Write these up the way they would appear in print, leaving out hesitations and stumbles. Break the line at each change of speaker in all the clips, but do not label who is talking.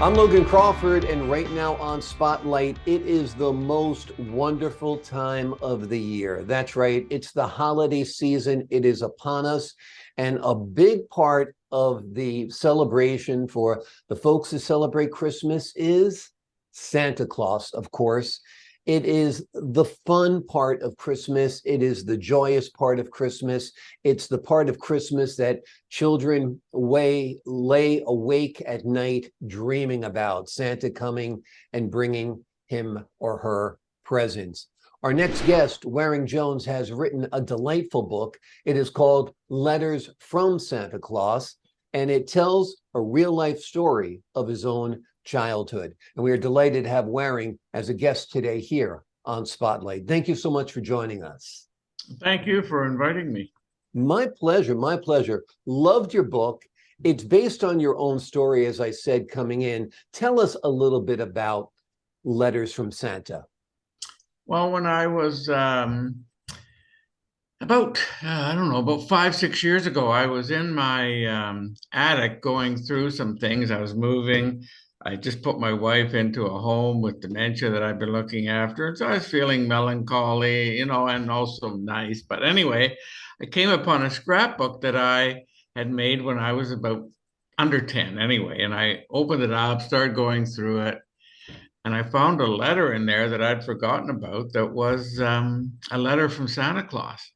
I'm Logan Crawford, and right now on Spotlight, it is the most wonderful time of the year. That's right, it's the holiday season. It is upon us, and a big part of the celebration for the folks who celebrate Christmas is Santa Claus, of course. It is the fun part of Christmas. It is the joyous part of Christmas. It's the part of Christmas that children lay awake at night dreaming about Santa coming and bringing him or her presents. Our next guest, Waring Jones, has written a delightful book. It is called Letters from Santa Claus, and it tells a real-life story of his own childhood. And we are delighted to have Waring as a guest today here on Spotlight. Thank you so much for joining us.
Thank you for inviting me.
My pleasure, my pleasure. Loved your book. It's based on your own story, as I said, coming in. Tell us a little bit about Letters from Santa.
Well, when I was about 5, 6 years ago, I was in my attic going through some things. I was moving. I just put my wife into a home with dementia that I've been looking after. And so I was feeling melancholy, and also nice. But anyway, I came upon a scrapbook that I had made when I was about under 10 anyway. And I opened it up, started going through it. And I found a letter in there that I'd forgotten about that was a letter from Santa Claus.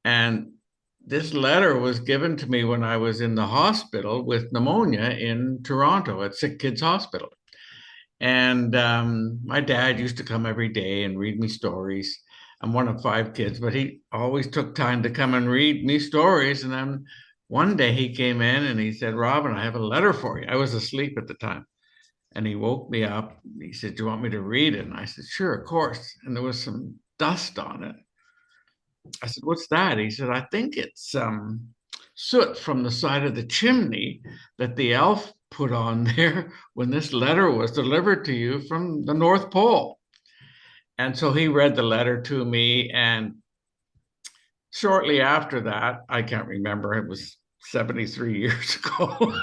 And this letter was given to me when I was in the hospital with pneumonia in Toronto at Sick Kids Hospital. And my dad used to come every day and read me stories. I'm one of 5 kids, but he always took time to come and read me stories. And then one day he came in and he said, "Robin, I have a letter for you." I was asleep at the time. And he woke me up. He said, "Do you want me to read it?" And I said, "Sure, of course." And there was some dust on it. I said, "What's that?" He said, "I think it's soot from the side of the chimney that the elf put on there when this letter was delivered to you from the North Pole." And so he read the letter to me. And shortly after that, I can't remember, it was 73 years ago,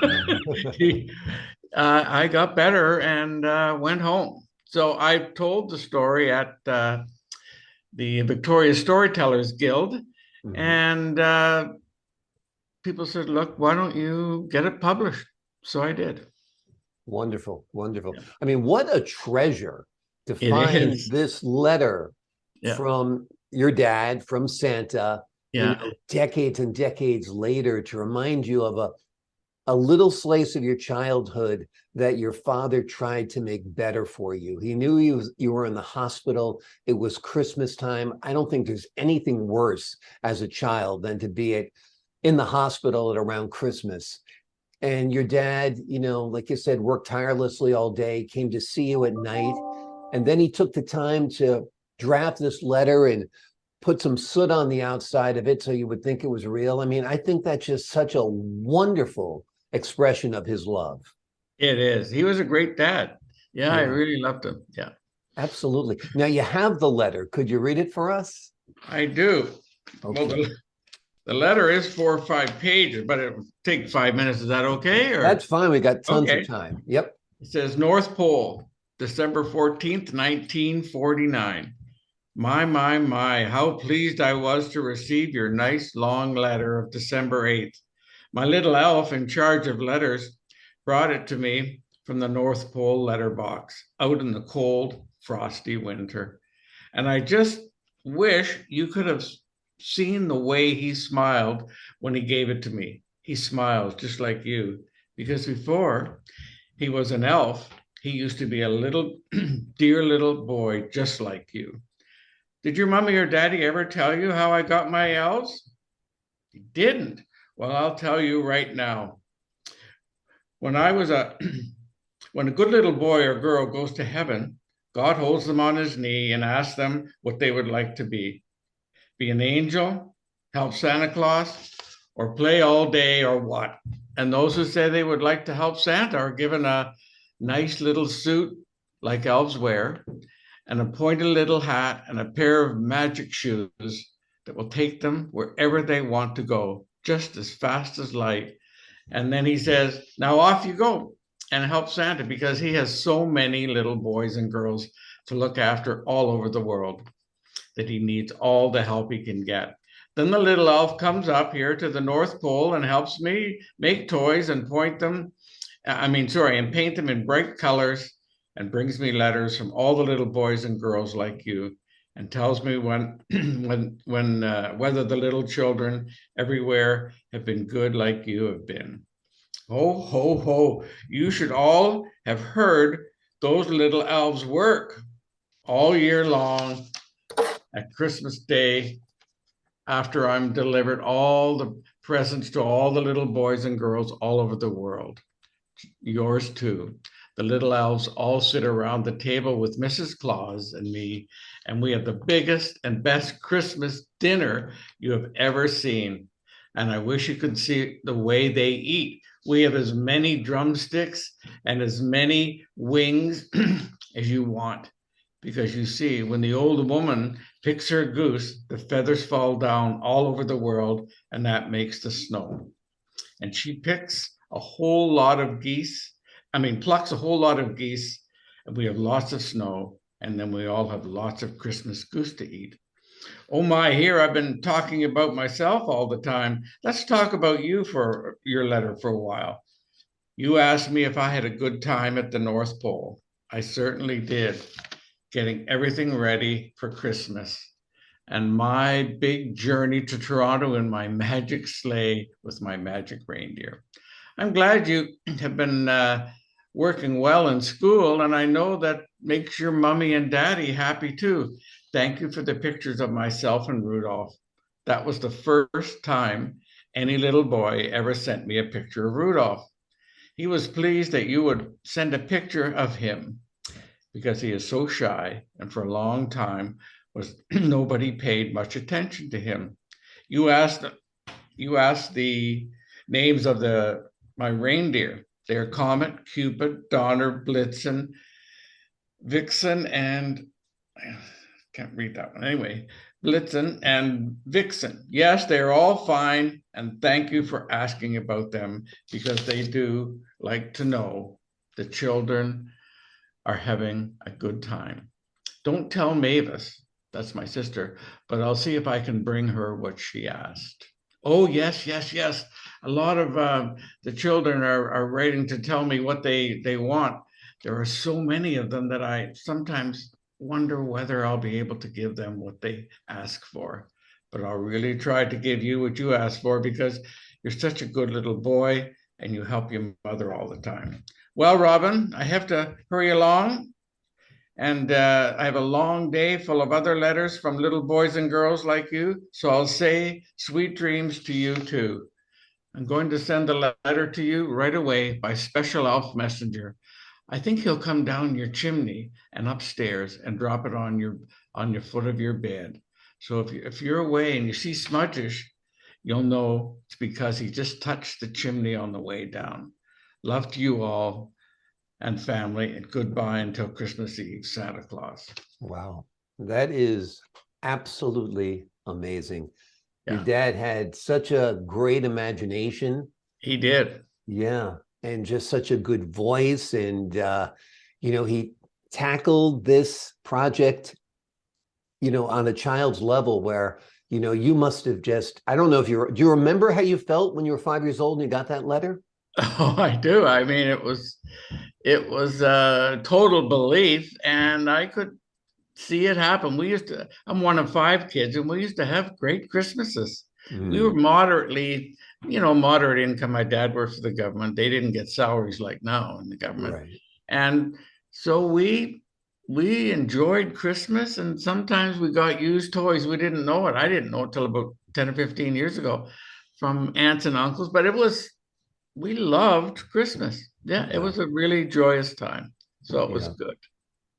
I got better and went home. So I told the story at the Victoria Storytellers Guild, and people said, "Look, why don't you get it published?" So I did.
Wonderful, wonderful. Yeah. I mean, what a treasure to find
is.
This letter from your dad, from Santa, decades and decades later, to remind you of a little slice of your childhood that your father tried to make better for you. He knew you were in the hospital. It was Christmas time. I don't think there's anything worse as a child than to be in the hospital at around Christmas. And your dad, like you said, worked tirelessly all day, came to see you at night. And then he took the time to draft this letter and put some soot on the outside of it so you would think it was real. I mean, I think that's just such a wonderful expression of his love.
It is. He was a great dad. Yeah, I really loved him. Yeah.
Absolutely. Now you have the letter. Could you read it for us?
I do. Okay. Well, the letter is 4 or 5 pages, but it will take 5 minutes. Is that okay? Or?
That's fine. We got tons of time. Yep.
It says, "North Pole, December 14th, 1949. My, how pleased I was to receive your nice long letter of December 8th. My little elf in charge of letters brought it to me from the North Pole letterbox out in the cold, frosty winter. And I just wish you could have seen the way he smiled when he gave it to me. He smiled just like you, because before he was an elf, he used to be a little, dear little boy just like you. Did your mommy or daddy ever tell you how I got my elves?" "He didn't." "Well, I'll tell you right now. When a good little boy or girl goes to heaven, God holds them on his knee and asks them what they would like to be. Be an angel, help Santa Claus, or play all day, or what? And those who say they would like to help Santa are given a nice little suit like elves wear, and a pointed little hat and a pair of magic shoes that will take them wherever they want to go, just as fast as light. And then he says, now off you go. and help Santa because he has so many little boys and girls to look after all over the world that he needs all the help he can get. Then the little elf comes up here to the North Pole and helps me make toys and and paint them in bright colors and brings me letters from all the little boys and girls like you and tells me whether the little children everywhere have been good like you have been. Ho, ho, ho. You should all have heard those little elves work all year long at Christmas Day after I'm delivered all the presents to all the little boys and girls all over the world. Yours too. The little elves all sit around the table with Mrs. Claus and me, and we have the biggest and best Christmas dinner you have ever seen. And I wish you could see the way they eat. We have as many drumsticks and as many wings as you want. Because you see, when the old woman picks her goose, the feathers fall down all over the world, and that makes the snow. And she picks a whole lot of geese, plucks a whole lot of geese, and we have lots of snow, and then we all have lots of Christmas goose to eat. Oh my, here I've been talking about myself all the time. Let's talk about you for your letter for a while. You asked me if I had a good time at the North Pole. I certainly did, getting everything ready for Christmas and my big journey to Toronto in my magic sleigh with my magic reindeer. I'm glad you have been working well in school, and I know that makes your mommy and daddy happy too. Thank you for the pictures of myself and Rudolph. That was the first time any little boy ever sent me a picture of Rudolph. He was pleased that you would send a picture of him because he is so shy, and for a long time nobody paid much attention to him. You asked the names of my reindeer. They're Comet, Cupid, Donner, Blitzen, Vixen, and I can't read that one. Anyway, Blitzen and Vixen. Yes, they're all fine, and thank you for asking about them because they do like to know the children are having a good time. Don't tell Mavis, that's my sister, but I'll see if I can bring her what she asked. Oh, yes, yes, yes. A lot of the children are writing to tell me what they want. There are so many of them that I sometimes wonder whether I'll be able to give them what they ask for. But I'll really try to give you what you ask for because you're such a good little boy and you help your mother all the time. Well, Robin, I have to hurry along. And I have a long day full of other letters from little boys and girls like you. So I'll say sweet dreams to you too. I'm going to send a letter to you right away by special elf messenger. I think he'll come down your chimney and upstairs and drop it on your foot of your bed. So if you're away and you see smudges, you'll know it's because he just touched the chimney on the way down. Love to you all and family, and goodbye until Christmas Eve, Santa Claus.
Wow, that is absolutely amazing.
Yeah.
Your dad had such a great imagination.
He did.
Yeah, and just such a good voice. And, he tackled this project, on a child's level where, you must have I don't know do you remember how you felt when you were 5 years old and you got that letter?
Oh, I do. I mean, it was total belief, and I could see it happen. I'm one of 5 kids, and we used to have great Christmases. We were moderate income. My dad worked for the government. They didn't get salaries like now in the government.
Right.
And so we enjoyed Christmas, and sometimes we got used toys. We didn't know it. I didn't know it till about 10 or 15 years ago from aunts and uncles, but we loved Christmas. Yeah, it was a really joyous time. So it was good.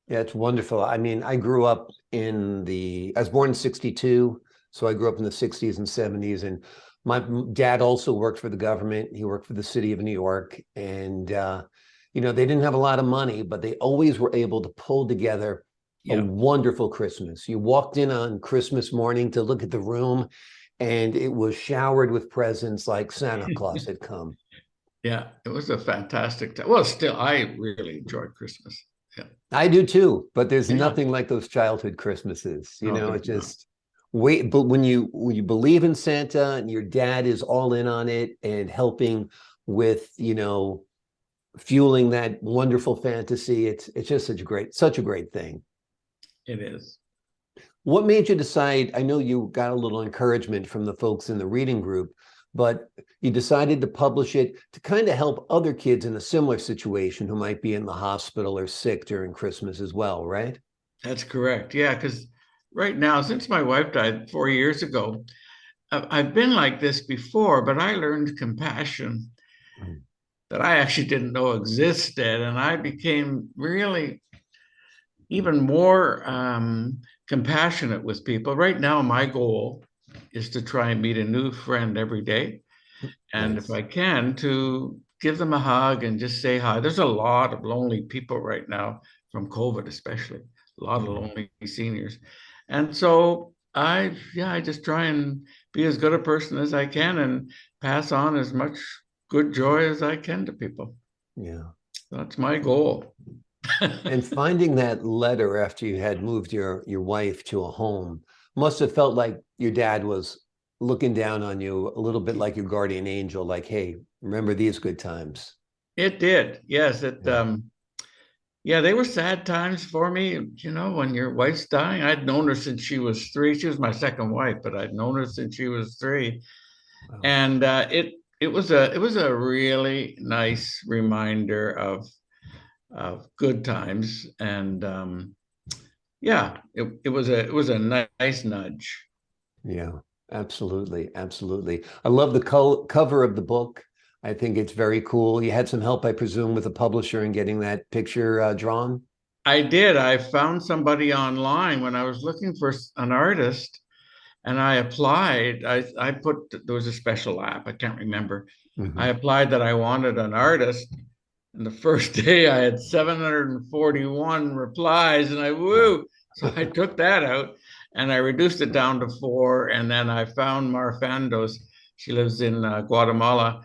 Yeah, it's wonderful. I mean, I grew up I was born in 62. So I grew up in the 60s and 70s. And my dad also worked for the government. He worked for the city of New York. And, they didn't have a lot of money, but they always were able to pull together a wonderful Christmas. You walked in on Christmas morning to look at the room, and it was showered with presents like Santa Claus had come.
Yeah, it was a fantastic time. Well, still, I really enjoyed Christmas. Yeah.
I do too, but there's
Yeah.
nothing like those childhood Christmases. You
No,
know, it
there's not.
just wait. But when you believe in Santa and your dad is all in on it and helping with, fueling that wonderful fantasy, it's just such a great thing.
It is.
What made you decide? I know you got a little encouragement from the folks in the reading group, but you decided to publish it to kind of help other kids in a similar situation who might be in the hospital or sick during Christmas as well, right?
That's correct. Yeah, because right now, since my wife died 4 years ago, I've been like this before, but I learned compassion
Mm.
that I actually didn't know existed. And I became really even more compassionate with people. Right now, my goal is to try and meet a new friend every day. And if
Nice.
I can, to give them a hug and just say hi. There's a lot of lonely people right now from COVID, especially a lot of
Mhm.
lonely seniors. And so I just try and be as good a person as I can and pass on as much good joy as I can to people.
Yeah.
That's my goal.
And finding that letter after you had moved your wife to a home must have felt like your dad was looking down on you a little bit like your guardian angel, like, hey, remember these good times.
It did. Yes,
Yeah.
yeah, they were sad times for me. When your wife's dying, I'd known her since she was 3. She was my second wife, but I'd known her since she was 3.
Wow.
And it was a really nice reminder of good times. And yeah, it was a nice nudge.
Yeah, absolutely. Absolutely. I love the cover of the book. I think it's very cool. You had some help, I presume, with the publisher in getting that picture drawn.
I did. I found somebody online when I was looking for an artist, and I applied. I put there was a special app. I can't remember. I
Mhm.
applied that I wanted an artist, and the first day I had 741 replies, and I
Wow.
woo. So I took that out and I reduced it down to 4, and then I found Marfandos. She lives in Guatemala,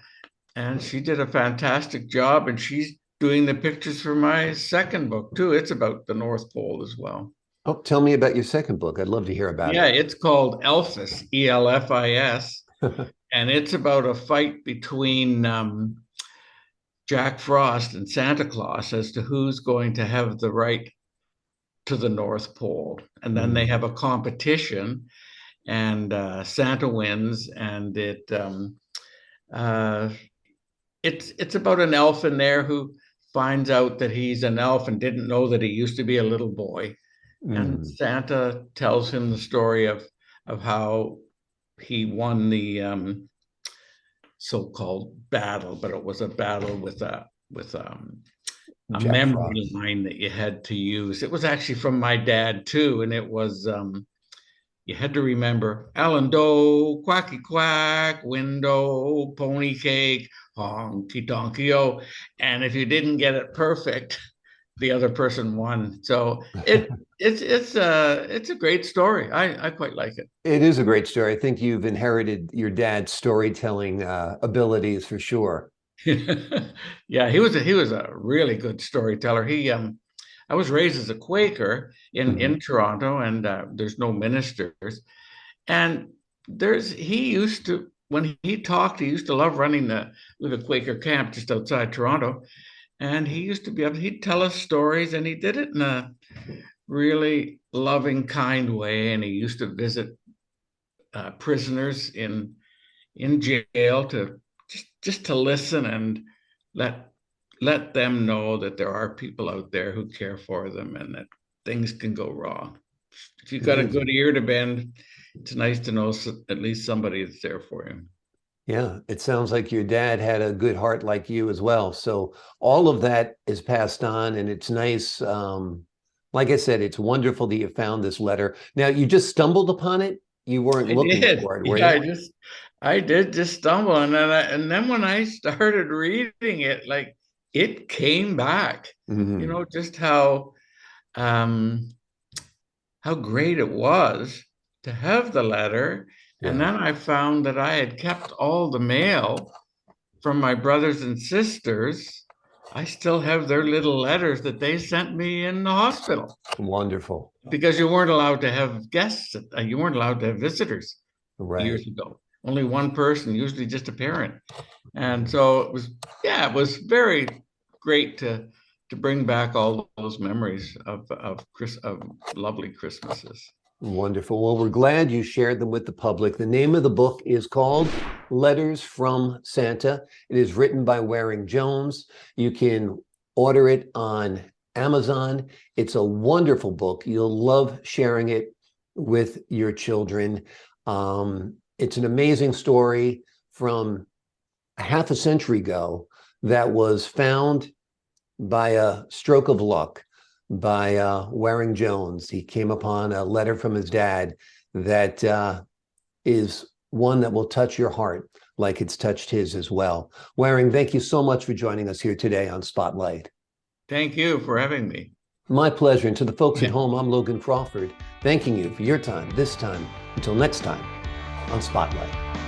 and she did a fantastic job, and she's doing the pictures for my second book too. It's about the North Pole as well.
Oh, tell me about your second book. I'd love to hear about
Yeah,
it.
it's called Elphis, Elfis, and it's about a fight between Jack Frost and Santa Claus as to who's going to have the right to the North Pole. And then they
Mm.
have a competition, and Santa wins, and uh, it's about an elf in there who finds out that he's an elf and didn't know that he used to be a little boy. And
Mm.
Santa tells him the story of how he won the so-called battle, but it was a battle with a
Jack
memory
Frost.
line that you had to use. It was actually from my dad too, and it was you had to remember Allen Doe, Quacky Quack, Window, Pony Cake, Honky Donkey O. And if you didn't get it perfect, the other person won. So it's a great story. I quite like it.
It is a great story. I think you've inherited your dad's storytelling abilities for sure.
Yeah, he was a really good storyteller. I was raised as a Quaker in
Mhm.
Toronto, and there's no ministers. And he used to, when he talked, he used to love running the Quaker camp just outside Toronto. And he used to be able, he'd tell us stories, and he did it in a really loving, kind way. And he used to visit prisoners in jail to just to listen and let let them know that there are people out there who care for them and that things can go wrong. If you've
It
got a
is.
good ear to bend, it's nice to know at least somebody is there for you.
Yeah, it sounds like your dad had a good heart like you as well. So all of that is passed on, and it's nice. Like I said, it's wonderful that you found this letter. Now, you just stumbled upon it. You weren't
I
looking
did.
for it, were
Yeah,
you?
I did just stumble, and then when I started reading it, like it came back.
Mhm.
Just um how great it was to have the letter. And
Yeah.
then I found that I had kept all the mail from my brothers and sisters, I still have their little letters that they sent me in the hospital
Wonderful.
because you weren't allowed to have guests. You weren't allowed to have visitors
Right.
years ago. Only one person, usually just a parent. And so it was, yeah, it was very great to bring back all those memories of lovely Christmases.
Wonderful. Well, we're glad you shared them with the public. The name of the book is called Letters from Santa. It is written by Waring Jones. You can order it on Amazon. It's a wonderful book. You'll love sharing it with your children. It's an amazing story from a half a century ago that was found by a stroke of luck by Waring Jones. He came upon a letter from his dad that is one that will touch your heart like it's touched his as well. Waring, thank you so much for joining us here today on Spotlight.
Thank you for having me.
My pleasure. And to the folks at home, I'm Logan Crawford, thanking you for your time this time. Until next time on Spotlight.